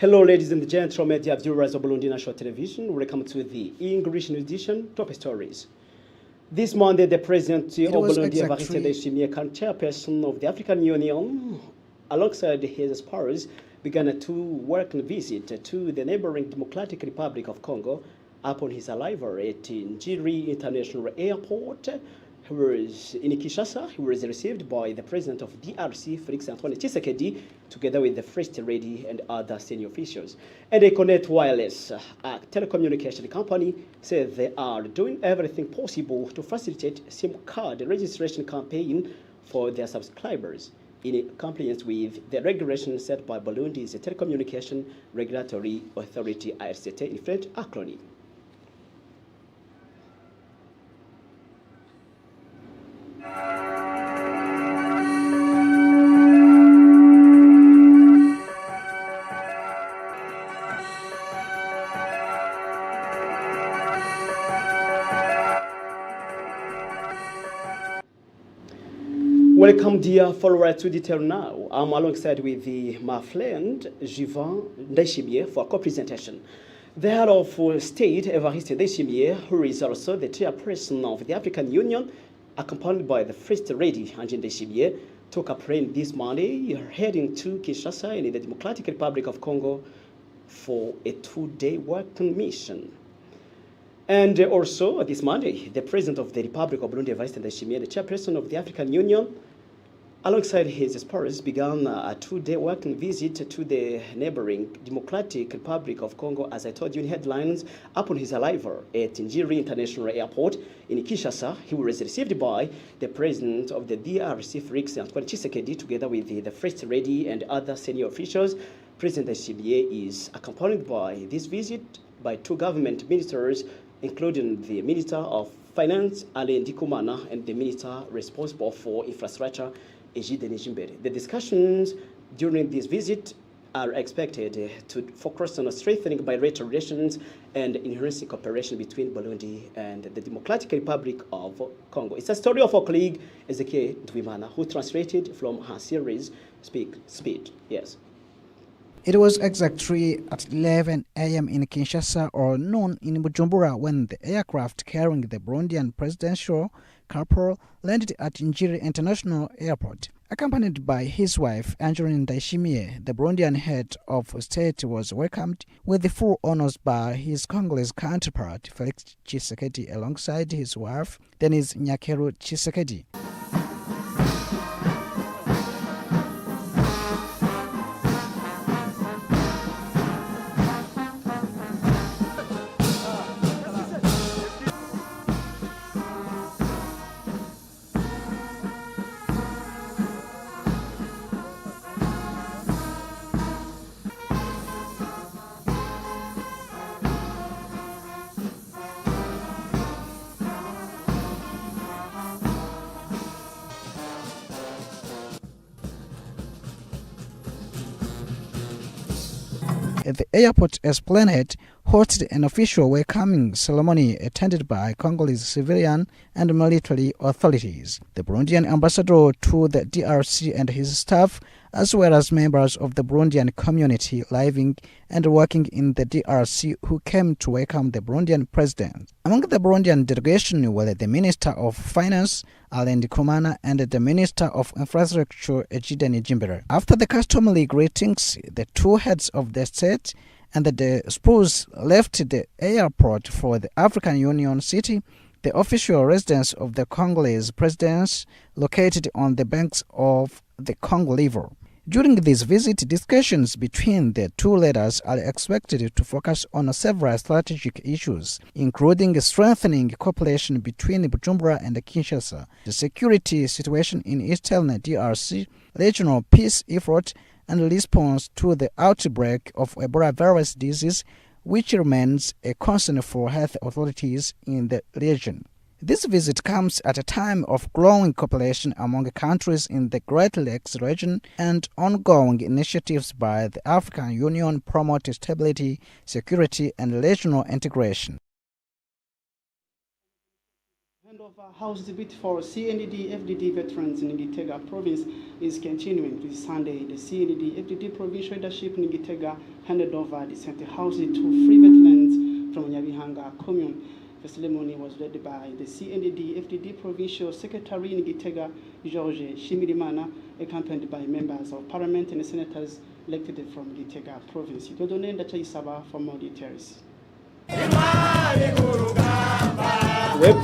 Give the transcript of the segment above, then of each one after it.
Hello, ladies and gentlemen, dear viewers of Burundi National Television. Welcome to the English edition, Top Stories. This Monday, the President of Burundi, Evariste Ndayishimiye, chairperson of the African Union, alongside his spouse, began a two-working visit to the neighboring Democratic Republic of Congo. Upon his arrival at Njiri International Airport, he was in Kinshasa. He was received by the President of DRC, Felix Antoine Tshisekedi, together with the First Lady and other senior officials. And Econet Wireless, a telecommunication company, said they are doing everything possible to facilitate SIM card registration campaign for their subscribers in compliance with the regulations set by Burundi's Telecommunication Regulatory Authority, ARCT, in French acronym. Welcome, dear followers, to Detail Now. I'm alongside with my friend, Jivan Ndayishimiye, for co-presentation. The head of state, Evariste Ndayishimiye, who is also the chairperson of the African Union, accompanied by the First Lady, Ange Ndayishimiye, took a plane this Monday, heading to Kinshasa in the Democratic Republic of Congo for a two-day working mission. And also, this Monday, the President of the Republic of Burundi, Evariste Ndayishimiye, the chairperson of the African Union, alongside his spouse, began a two-day working visit to the neighboring Democratic Republic of Congo, as I told you in headlines. Upon his arrival at Njiri International Airport in Kinshasa, he was received by the President of the DRC, Felix Antoine Tshisekedi, together with the First Lady and other senior officials. President Ndayishimiye is accompanied by this visit by two government ministers, including the Minister of Finance, Alain Ndikumana, and the Minister responsible for infrastructure, Egide Nijimbere. The discussions during this visit are expected to focus on strengthening bilateral relations and enhancing cooperation between Burundi and the Democratic Republic of Congo. It's a story of our colleague Ezekiel Ndwimana, who translated from her series Speed. Yes. It was exactly at 11 a.m. in Kinshasa or noon in Bujumbura when the aircraft carrying the Burundian presidential couple landed at Njiri International Airport. Accompanied by his wife, Angeline Ndayishimiye, the Burundian head of state was welcomed with the full honors by his Congolese counterpart, Felix Tshisekedi, alongside his wife, Denise Nyakeru Tshisekedi. The airport esplanade hosted an official welcoming ceremony attended by Congolese civilian and military authorities, the Burundian ambassador to the DRC and his staff, as well as members of the Burundian community living and working in the DRC who came to welcome the Burundian president. Among the Burundian delegation were the Minister of Finance, Alain Ndikumana, and the Minister of Infrastructure, Egide Nijimbere. After the customary greetings, the two heads of the state and the spouse left the airport for the African Union city, the official residence of the Congolese president, located on the banks of the Congo River. During this visit, discussions between the two leaders are expected to focus on several strategic issues, including strengthening cooperation between Bujumbura and Kinshasa, the security situation in eastern DRC, regional peace effort, and response to the outbreak of Ebola virus disease, which remains a concern for health authorities in the region. This visit comes at a time of growing cooperation among countries in the Great Lakes region and ongoing initiatives by the African Union promote stability, security, and regional integration. Handover house debate for CNDD FDD veterans in Gitega province is continuing this Sunday. The CNDD FDD provincial leadership in Gitega handed over the center house to free veterans from Nyabihanga commune. The ceremony was led by the CNDD FDD provincial secretary in Gitega, George Shimirimana, accompanied by members of parliament and senators elected from Gitega province. Dodone Ndachaisaba for more details. When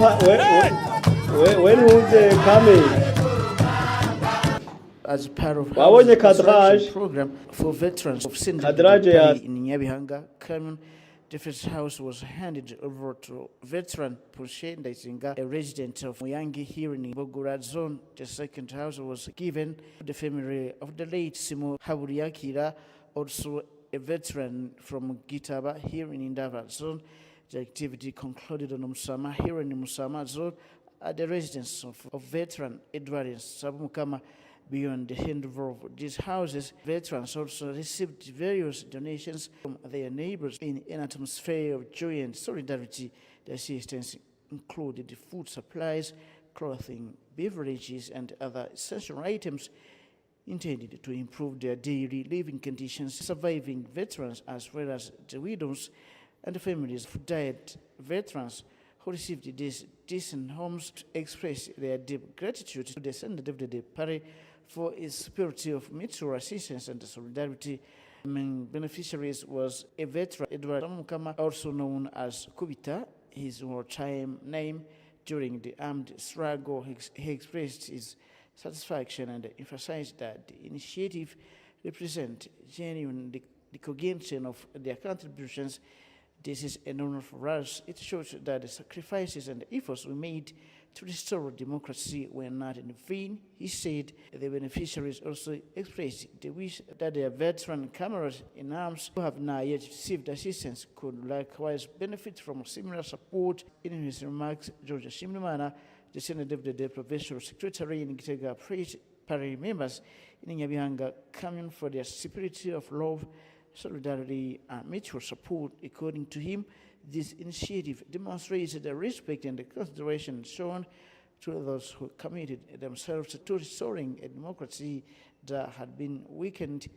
was coming? As part of the program for veterans of Kadraj in Nyabihanga, commune, the first house was handed over to veteran Pushe Ndaisinga, a resident of Muyangi here in Bogorad zone. The second house was given to the family of the late Simo Haburiakira, also a veteran from Gitaba here in Indava zone. The activity concluded on Musama here in Musama zone at the residence of veteran Edward Sabumukama. Beyond the handover of these houses, veterans also received various donations from their neighbors in an atmosphere of joy and solidarity. The assistance included food supplies, clothing, beverages, and other essential items intended to improve their daily living conditions. Surviving veterans, as well as the widows and the families of dead veterans who received these decent homes, to express their deep gratitude to the Senator of the party for its spirit of mutual assistance and solidarity. Among beneficiaries was a veteran, Edward Mukama, also known as Kubita, his wartime name. During the armed struggle, he expressed his satisfaction and emphasized that the initiative represents genuine recognition of their contributions. This is an honor for us. It shows that the sacrifices and efforts we made to restore democracy were not in vain. He said the beneficiaries also expressed the wish that their veteran comrades in arms who have not yet received assistance could likewise benefit from similar support. In his remarks, George Shimimana, the Senator of the Provincial Secretary in Gitega, praised party members in Nyabihanga coming for their spirit of love, solidarity, and mutual support. According to him, this initiative demonstrates the respect and the consideration shown to those who committed themselves to restoring a democracy that had been weakened.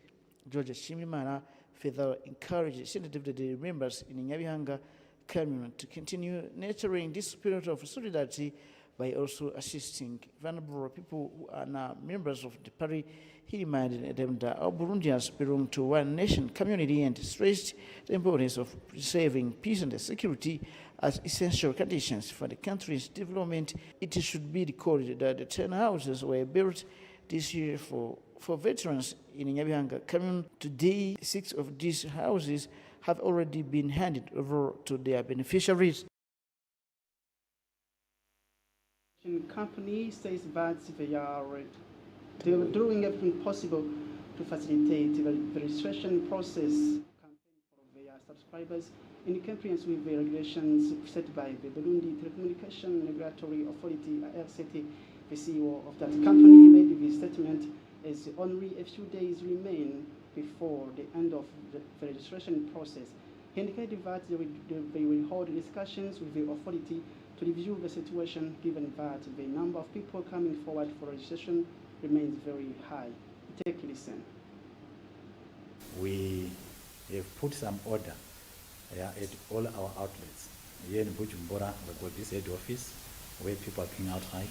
George Shimimana further encouraged sensitive members in Nyabihanga community to continue nurturing this spirit of solidarity by also assisting vulnerable people who are now members of the party. He reminded them that all Burundians belong to one nation community and stressed the importance of preserving peace and security as essential conditions for the country's development. It should be recorded that the 10 houses were built this year for veterans in Nyabihanga community. Today, 6 of these houses have already been handed over to their beneficiaries. Company says that they are doing everything possible to facilitate the registration process for their subscribers in compliance with the regulations set by the Burundi Telecommunication Regulatory Authority, RCT. The CEO of that company made the statement as only a few days remain before the end of the registration process. He indicated that they will hold discussions with the authority to review the situation, given that the number of people coming forward for registration remains very high. Take a listen. We have put some order at all our outlets. Here in Bujumbura, we've got this head office where people are queuing outside.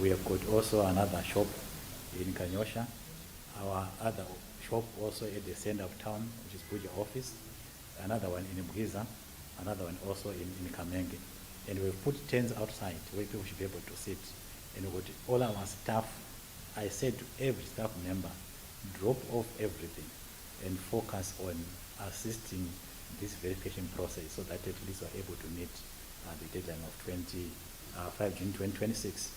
We have got also another shop in Kanyosha. Our other shop also at the center of town, which is Buja office. Another one in Mbugiza, another one also in Kamenge. And we've put tents outside where people should be able to sit. And we've got all our staff. I said to every staff member, drop off everything and focus on assisting this verification process so that at least we're able to meet the deadline of 5 June 2026.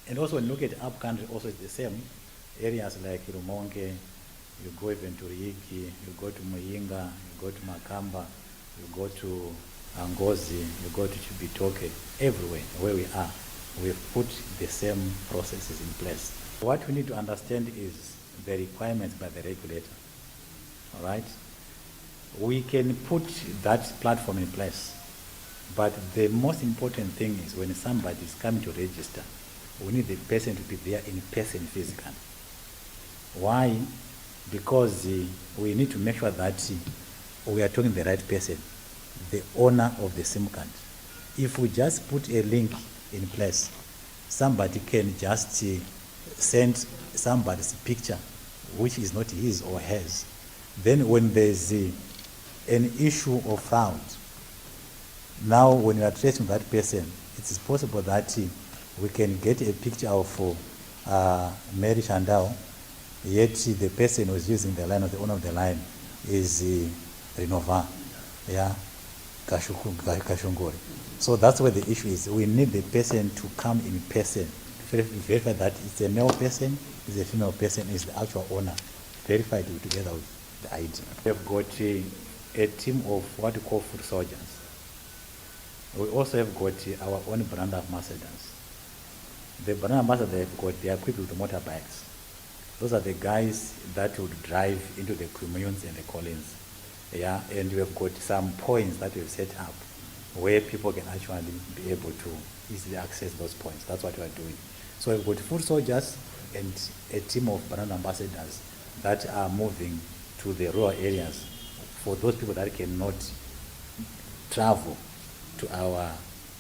And also when you look at up country, also it's the same. Areas like Rumonge, you go even to Riiki, you go to Muyinga, you go to Makamba, you go to Angozi, you go to Chibitoke, everywhere where we are, we've put the same processes in place. What we need to understand is the requirements by the regulator, all right? We can put that platform in place, But the most important thing is when somebody is coming to register, we need the person to be there in person physically. Why? Because we need to make sure that we are talking to the right person, the owner of the SIM card. If we just put a link in place, somebody can just send somebody's picture, which is not his or hers. Then when there's an issue of fraud, now when you are tracing that person, it is possible that we can get a picture of Mary Shandao, yet the person who is using the line, or the owner of the line, is Renova, yeah, Kashungori. So that's where the issue is. We need the person to come in person, verify that it's a male person, it's a female person, is the actual owner, verified together with the ID. We've got a team of what we call foot soldiers. We also have got our own brand ambassadors. The brand ambassadors they are equipped with motorbikes. Those are the guys that would drive into the communes and the colonies. Yeah, and we have got some points that we've set up where people can actually be able to easily access those points. That's what we are doing. So we've got foot soldiers and a team of brand ambassadors that are moving to the rural areas for those people that cannot travel to our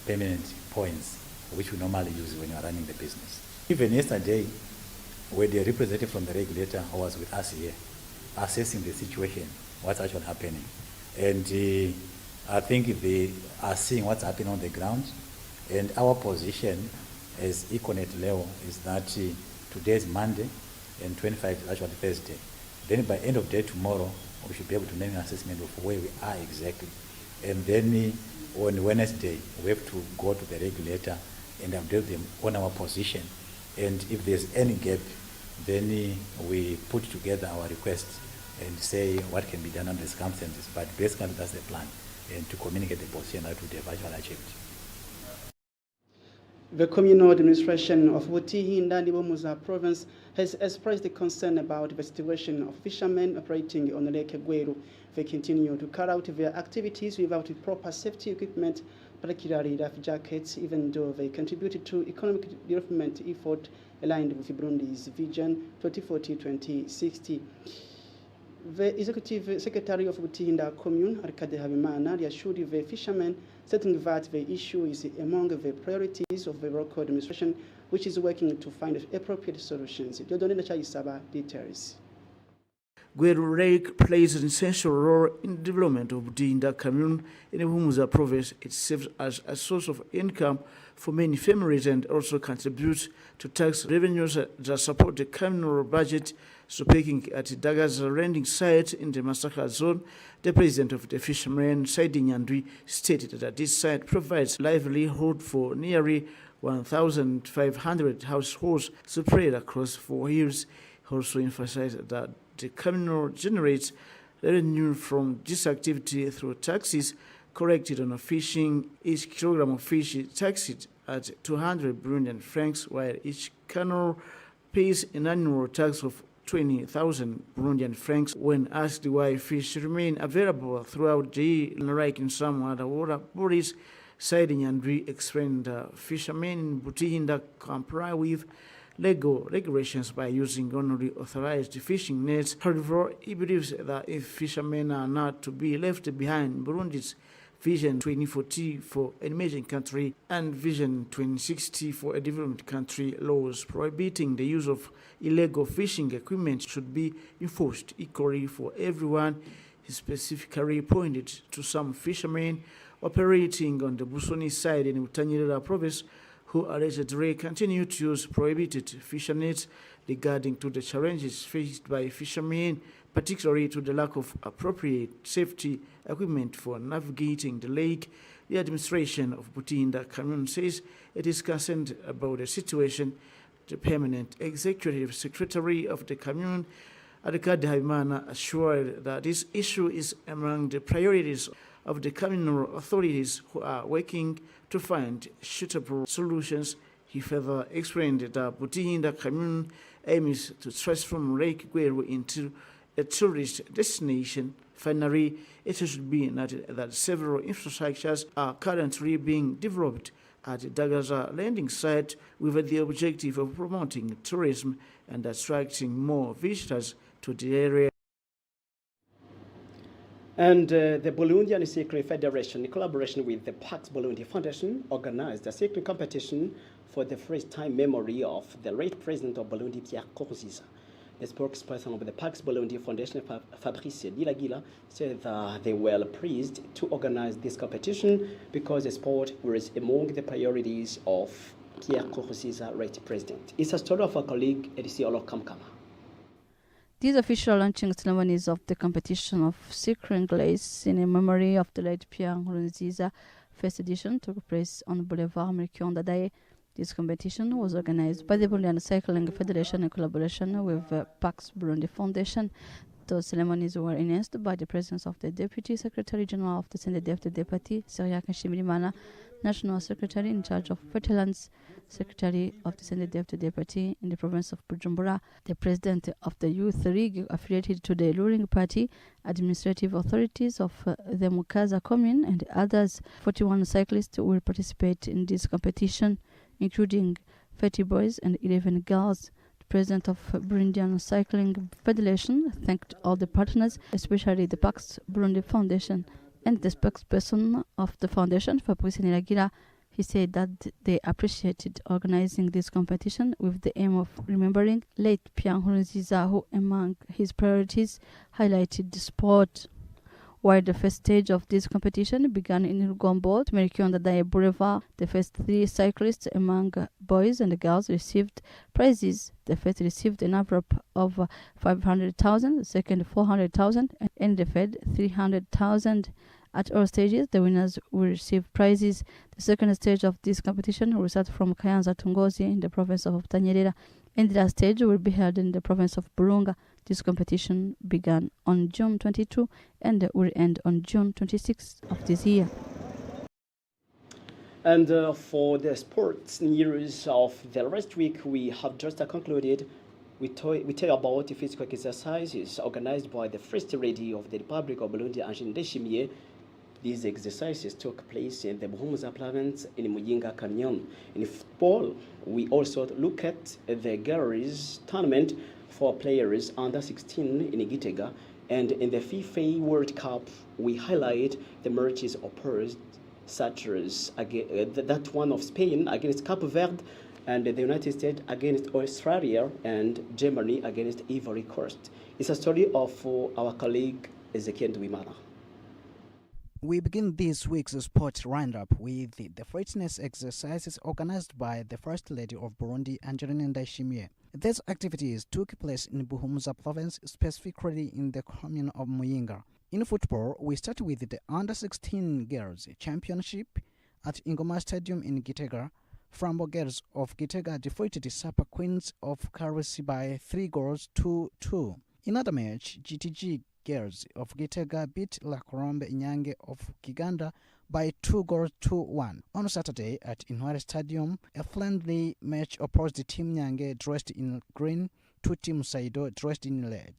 permanent points, which we normally use when you are running the business. Even yesterday, when the representative from the regulator was with us here, assessing the situation, what's actually happening. And I think they are seeing what's happening on the ground. And our position as Econet level is that today is Monday and 25 is actually Thursday. Then by end of day tomorrow, we should be able to make an assessment of where we are exactly. And then on Wednesday, we have to go to the regulator and update them on our position. And if there's any gap, then we put together our request and say what can be done under the circumstances. But basically, that's the plan, and to communicate the position that we have actually achieved. The communal administration of Butihinda in Bomuza province has expressed concern about the situation of fishermen operating on Lake Gweru. They continue to carry out their activities without proper safety equipment, particularly life jackets, even though they contributed to economic development effort aligned with Burundi's Vision 2040-2060. The Executive Secretary of Butihinda Commune, Arkade Habimana, reassured the fishermen, stating that the issue is among the priorities of the local administration, which is working to find appropriate solutions. Diodone Chaisaba details. Gweru Lake plays an essential role in the development of Butihinda Commune in the Bumuza province. It serves as a source of income for many families and also contributes to tax revenues that support the communal budget. Speaking at Daga's landing site in the Masaka zone, the president of the fishermen, Saidi Nyandwi, stated that this site provides livelihood for nearly 1,500 households spread across 4 years. He also emphasized that the communal generates revenue from this activity through taxes collected on fishing. Each kilogram of fish is taxed at 200 Burundian francs, while each canoe pays an annual tax of 20,000 Burundian francs. When asked why fish remain available throughout the year, like in some other water bodies, Saidi Nyandwi explained that fishermen in Butihinda comply with legal regulations by using only authorized fishing nets. However, he believes that if fishermen are not to be left behind, Burundi's Vision 2040 for an emerging country and Vision 2060 for a developed country laws prohibiting the use of illegal fishing equipment should be enforced equally for everyone. He specifically pointed to some fishermen operating on the Busoni side in Butanyerera province who allegedly continue to use prohibited fisher nets. Regarding to the challenges faced by fishermen, particularly to the lack of appropriate safety equipment for navigating the lake, the administration of Butihinda Commune says it is concerned about the situation. The permanent executive secretary of the commune, Arkade Habimana, assured that this issue is among the priorities of the communal authorities who are working to find suitable solutions. He further explained that Butihinda Commune aims to transform Lake Gweru into a tourist destination Finally, it should be noted that several infrastructures are currently being developed at Dagaza landing site with the objective of promoting tourism and attracting more visitors to the area. And the Burundian Cycling Federation, in collaboration with the Pax Burundi Foundation, organized a cycling competition for the first time memory of the late president of Burundi, Pierre Nkurunziza. The spokesperson of the Pax Burundi Foundation, Fabrice Dilagila, said that they were pleased to organize this competition because the sport was among the priorities of Pierre Nkurunziza, late president. It's a story of our colleague, Edisi Olokamkama. These official launching ceremonies of the competition of cycling race in memory of the late Pierre Nkurunziza first edition took place on Boulevard Melchior Ndadaye. This competition was organized by the Burundian Cycling Federation in collaboration with Pax Burundi Foundation. Those ceremonies were enhanced by the presence of the Deputy Secretary General of the CNDD-FDD Party, Cyriaque Nshimirimana, National Secretary in charge of Veterans, Secretary of the CNDD-FDD Party in the province of Bujumbura, the President of the Youth League affiliated to the ruling party, administrative authorities of the Mukaza commune, and others. 41 cyclists will participate in this competition, including 30 boys and 11 girls. The president of Burundian Cycling Federation thanked all the partners, especially the Pax Burundi Foundation, and the spokesperson of the foundation, Fabrice Dilagila. He said that they appreciated organizing this competition with the aim of remembering late Pierre Nkurunziza, who among his priorities highlighted the sport. While the first stage of this competition began in Rugombo, Melchior Ndadaye Boulevard, the first 3 cyclists among boys and girls received prizes. The first received an envelope of 500,000, the second 400,000, and the third 300,000. At all stages, the winners will receive prizes. The second stage of this competition will start from Kayanza to Ngozi in the province of Butanyerera, and the last stage will be held in the province of Burunga. This competition began on June 22 and will end on June 26 of this year. And for the sports news of the last week, we have just concluded. We tell you about the physical exercises organized by the First Lady of the Republic of Burundi, Angéline Ndayishimiye. These exercises took place in the Buhumuza province in Muyinga Canyon. In football, we also look at the girls tournament for players under 16 in Gitega. And in the FIFA World Cup, we highlight the matches opposed, such as that one of Spain against Cape Verde, and the United States against Australia, and Germany against Ivory Coast. It's a story of our colleague Ezekiel Duimana. We begin this week's sport roundup with the fitness exercises organized by the First Lady of Burundi, Angéline Ndayishimiye. These activities took place in Buhumuza province, specifically in the commune of Muyinga. In football, we start with the Under-16 Girls Championship at Ingoma Stadium in Gitega. Frambo Girls of Gitega defeated the Sapa Queens of Karusi by 3-2. In another match, GTG Girls of Gitega beat La Colombe Inyange of Kiganda by 2-1. On Saturday at Inware Stadium, a friendly match opposed the Team Nyange dressed in green to Team Saido dressed in red.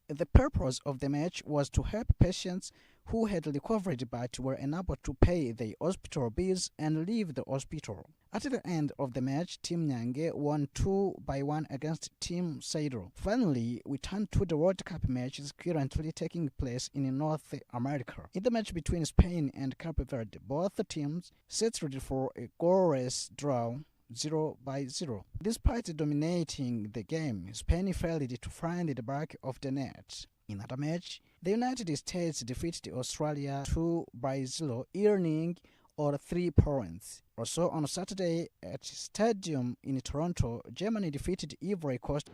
The purpose of the match was to help patients who had recovered but were unable to pay their hospital bills and leave the hospital. At the end of the match, Team Nyange won 2-1 against Team Saido. Finally, we turn to the World Cup matches currently taking place in North America. In the match between Spain and Cape Verde, both teams settled for a goalless draw 0-0. Despite dominating the game, Spain failed to find the back of the net. In another match, the United States defeated Australia 2-0, earning all 3 points. Also on Saturday at Stadium in Toronto, Germany defeated Ivory Coast.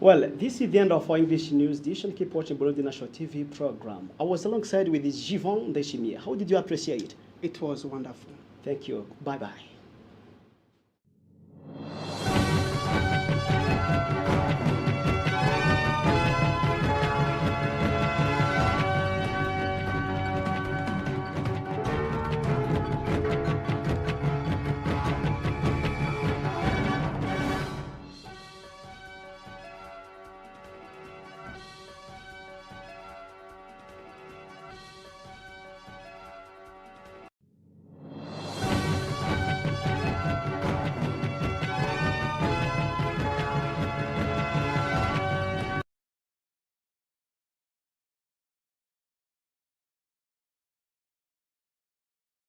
Well, this is the end of our English news edition. Keep watching Burundi National TV program. I was alongside with Jivan Ndayishimiye. How did you appreciate it? It was wonderful. Thank you. Bye-bye.